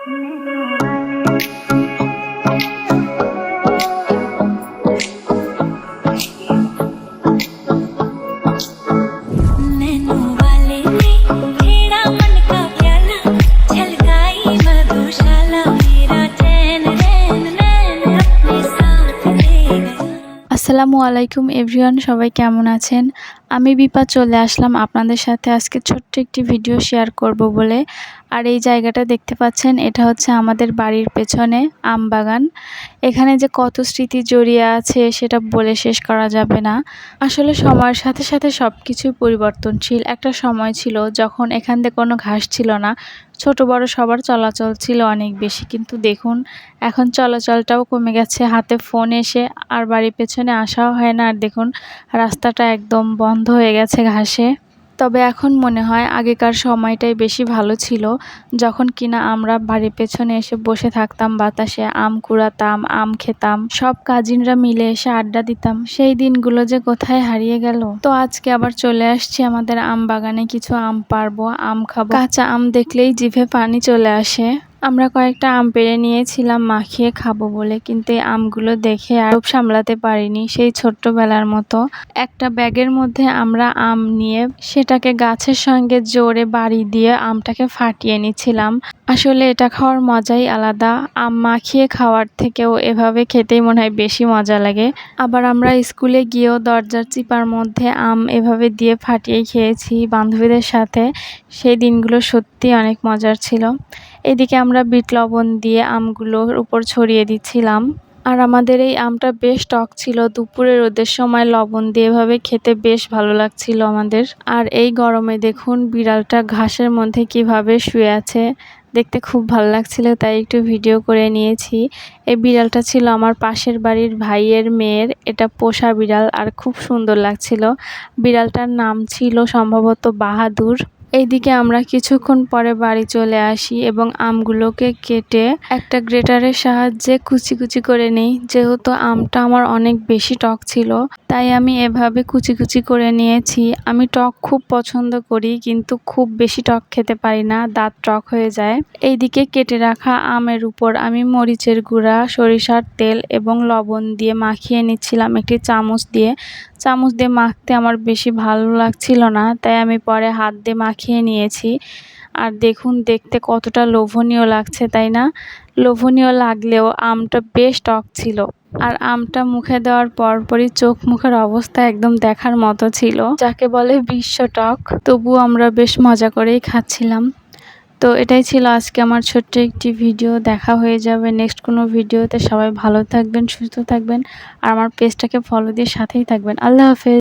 আসসালামু আলাইকুম এভরিওয়ান, সবাই কেমন আছেন? আমি বিপা চলে আসলাম আপনাদের সাথে আজকে ছোট্ট একটি ভিডিও শেয়ার করব বলে। আর এই জায়গাটা দেখতে পাচ্ছেন, এটা হচ্ছে আমাদের বাড়ির পেছনে আম বাগান। এখানে যে কত স্মৃতি জড়িয়ে আছে সেটা বলে শেষ করা যাবে না। আসলে সময়ের সাথে সাথে সব কিছুই পরিবর্তনশীল। একটা সময় ছিল যখন এখান থেকে কোনো ঘাস ছিল না, ছোট বড় সবার চলাচল ছিল অনেক বেশি, কিন্তু দেখুন এখন চলাচলটাও কমে গেছে। হাতে ফোন এসে আর বাড়ির পেছনে আসাও হয় না। আর দেখুন রাস্তাটা একদম বন্ধ হয়ে গেছে ঘাসে। তবে এখন মনে হয় আগেকার সময়টাই বেশি ভালো ছিল, যখন কিনা আমরা বাড়ির পেছনে এসে বসে থাকতাম, বাতাসে আম কুড়াতাম, আম খেতাম, সব কাজিনরা মিলে এসে আড্ডা দিতাম। সেই দিনগুলো যে কোথায় হারিয়ে গেল। তো আজকে আবার চলে আসছি আমাদের আম বাগানে, কিছু আম পারবো, আম খাবো। কাঁচা আম দেখলেই জিভে পানি চলে আসে। আমরা কয়েকটা আম পেড়ে নিয়েছিলাম মাখিয়ে খাবো বলে, কিন্তু এই আমগুলো দেখে আর সামলাতে পারিনি। সেই ছোট্টবেলার মতো একটা ব্যাগের মধ্যে আমরা আম নিয়ে সেটাকে গাছের সঙ্গে জোরে বাড়ি দিয়ে আমটাকে ফাটিয়ে নিচ্ছিলাম। আসলে এটা খাওয়ার মজাই আলাদা। আম মাখিয়ে খাওয়ার থেকেও এভাবে খেতেই মনে হয় বেশি মজা লাগে। আবার আমরা স্কুলে গিয়েও দরজার চিপার মধ্যে আম এভাবে দিয়ে ফাটিয়ে খেয়েছি বান্ধবীদের সাথে। সেই দিনগুলো সত্যি অনেক মজার ছিল। এদিকে আমরা বিট লবণ দিয়ে আমগুলোর উপর ছড়িয়ে দিচ্ছিলাম। আর আমাদের এই আমটা বেশ টক ছিল। দুপুরে রোদের সময় লবণ দিয়ে এভাবে খেতে বেশ ভালো লাগছিল আমাদের। আর এই গরমে দেখুন বিড়ালটা ঘাসের মধ্যে কিভাবে শুয়ে আছে, দেখতে খুব ভালো লাগছিল, তাই একটু ভিডিও করে নিয়েছি। এই বিড়ালটা ছিল আমার পাশের বাড়ির ভাইয়ের মেয়ের, এটা পোষা বিড়াল আর খুব সুন্দর লাগছিল। বিড়ালটার নাম ছিল সম্ভবত বাহাদুর। এইদিকে আমরা কিছুক্ষণ পরে বাড়ি চলে আসি এবং আমগুলোকে কেটে একটা গ্রেটারের সাহায্যে কুচি কুচি করে নিই। যেহেতু আমটা আমার অনেক বেশি টক ছিল, তাই আমি এভাবে কুচি কুচি করে নিয়েছি। আমি টক খুব পছন্দ করি, কিন্তু খুব বেশি টক খেতে পারি না, দাঁত টক হয়ে যায়। এইদিকে কেটে রাখা আমের উপর আমি মরিচের গুঁড়া, সরিষার তেল এবং লবণ দিয়ে মাখিয়ে নিচ্ছিলাম একটি চামচ দিয়ে। চামচ দিয়ে মাখতে আমার বেশি ভালো লাগছিল না, তাই আমি পরে হাত দিয়ে মাখিয়ে নিয়েছি। আর দেখুন দেখতে কতটা লোভনীয় লাগছে, তাই না? লোভনীয় লাগলেও আমটা বেশ টক ছিল। আর আমটা মুখে দেওয়ার পরপরই চোখ মুখের অবস্থা একদম দেখার মতো ছিল, যাকে বলে বিশ্ব টক। তবুও আমরা বেশ মজা করেই খাচ্ছিলাম। তো এটাই ছিল আজকে আমার ছোট্ট একটি ভিডিও। দেখা হয়ে যাবে নেক্সট কোনো ভিডিওতে। সবাই ভালো থাকবেন, সুস্থ থাকবেন, আর আমার পেজটাকে ফলো দিয়ে সাথেই থাকবেন। আল্লাহ হাফেজ।